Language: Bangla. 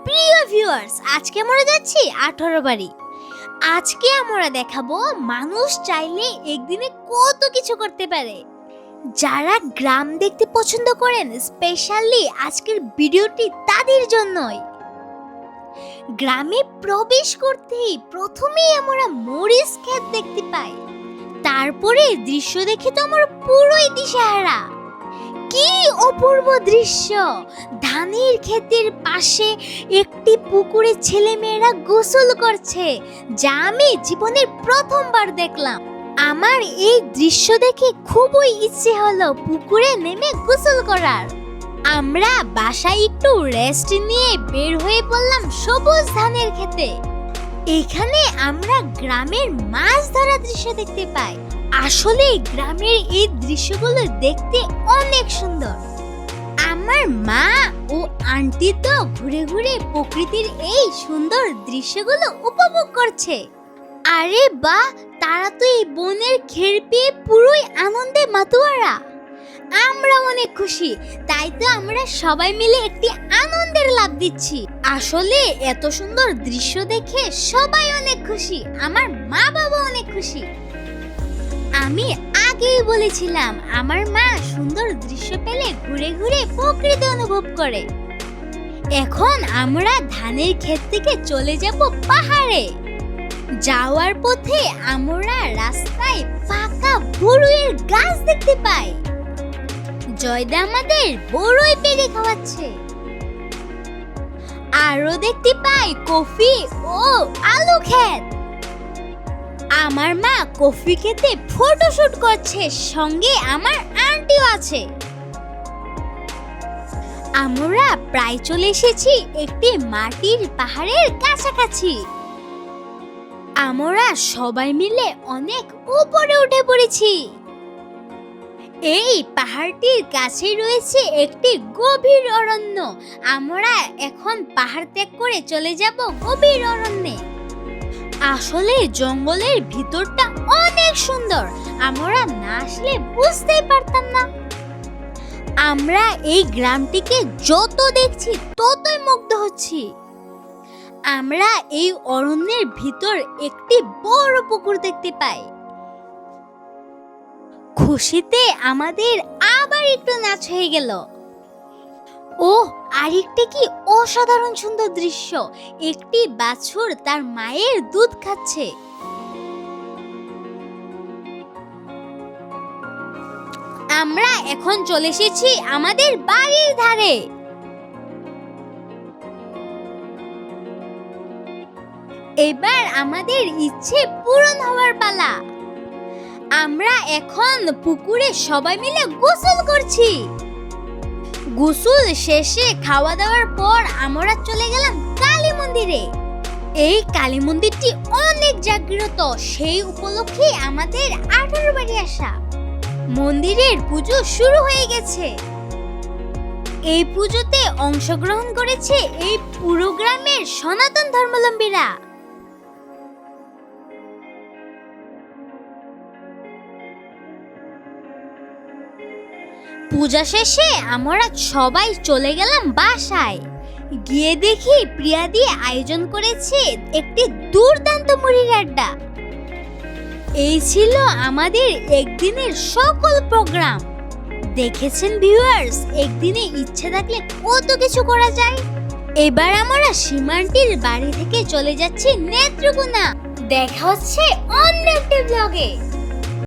প্রিয় ভিউয়ার্স, আজকে আমরা যাচ্ছি 18 বাড়ি। আজকে আমরা দেখাবো মানুষ চাইলে একদিনে কত কিছু করতে পারে। যারা গ্রাম দেখতে পছন্দ করেন, স্পেশালি আজকের ভিডিওটি তাদের জন্যই। গ্রামে প্রবেশ করতেই প্রথমেই আমরা মরিচ ক্ষেত দেখতে পাই। তারপরে দৃশ্য দেখে তো আমার পুরোই দিশেহারা। কি অপূর্ব দৃশ্য! ধানের ক্ষেতের পাশে একটি পুকুরে ছেলেমেয়েরা গোসল করছে, যা আমি জীবনের প্রথমবার দেখলাম। আমার এই দৃশ্য দেখে খুবই ইচ্ছে হলো পুকুরে নেমে গোসল করার। আমরা বাসায় একটু রেস্ট নিয়ে বের হয়ে পড়লাম সবুজ ধানের ক্ষেতে। এখানে আমরা গ্রামের মাছ ধরা দৃশ্য দেখতে পাই। আসলে গ্রামের এই দৃশ্যগুলো দেখতে অনেক সুন্দর। আমার মা ও আন্টি তো ঘুরে ঘুরে প্রকৃতির এই সুন্দর দৃশ্যগুলো উপভোগ করছে। আরে বাহ, তারা তো এই বনের খের পেয়ে পুরোই আনন্দে মাতোয়ারা। আমরা অনেক খুশি, তাই তো আমরা সবাই মিলে একটি আনন্দের লাফ দিচ্ছি। আসলে এত সুন্দর দৃশ্য দেখে সবাই অনেক খুশি, আমার মা বাবা অনেক খুশি। আমি আগেই বলেছিলাম আমার মা সুন্দর দৃশ্য পেলে ঘুরে ঘুরে প্রকৃতি অনুভব করে। এখন আমরা ধানের ক্ষেত থেকে চলে যাব পাহাড়ে। যাওয়ার পথে আমরা রাস্তায় পাকা বড়ইয়ের গাছ দেখতে পাই। জয়দা আমাদের বড়ই পেড়ে খাওয়াচ্ছে। আরো দেখতে পাই কফি ও আলু ক্ষেত। আমার মা কফি খেতে ফটোশুট করছে, সঙ্গে আমার আন্টিও আছে। আমরা প্রায় চলে এসেছি একটি মাটির পাহাড়ের কাছাকাছি। আমরা সবাই মিলে অনেক উপরে উঠে পড়েছি। এই পাহাড়টির কাছে রয়েছে একটি গভীর অরণ্য। আমরা এখন পাহাড় ত্যাগ করে চলে যাব গভীর অরণ্যে। আসলে জঙ্গলের ভিতরটা অনেক সুন্দর, আমরা না আসলে বুঝতেই পারতাম না। আমরা এই গ্রামটিকে যত দেখছি ততই মুগ্ধ হচ্ছি। আমরা এই অরণ্যের ভিতর একটি বড় পুকুর দেখতে পাই। খুশিতে আমাদের আবার একটু নাচ হয়ে গেল। ও আরেকটি কি অসাধারণ সুন্দর দৃশ্য! একটি বাছুর তার মায়ের দুধ খাচ্ছে। আমরা এখন চলে এসেছি আমাদের বাড়ির ধারে। এবার আমাদের ইচ্ছে পূরণ হওয়ার পালা। আমরা এখন পুকুরে সবাই মিলে গোসল করছি। গোসল শেষে খাওয়া দাওয়ার পর আমরা চলে গেলাম কালী মন্দিরে। এই কালী মন্দিরটি অনেক জাগ্রত, সেই উপলক্ষে আমাদের 18 বাড়ি আসা। মন্দিরের পুজো শুরু হয়ে গেছে। এই পুজোতে অংশগ্রহণ করেছে এই পুরো গ্রামের সনাতন ধর্মাবলম্বীরা। পূজা শেষে আমরা সবাই চলে গেলাম বাসায়। গিয়ে দেখি প্রিয়াদি আয়োজন করেছে একটি দুর্দান্ত মুড়ির আড্ডা। এই ছিল আমাদের একদিনের সকল প্রোগ্রাম। দেখেছেন ভিউয়ার্স, একদিনে ইচ্ছে থাকলে কত কিছু করা যায়। এবার আমরা সীমান্তির বাড়ি থেকে চলে যাচ্ছি নেত্রকোনা। দেখা হচ্ছে অন্য একটি ব্লগে।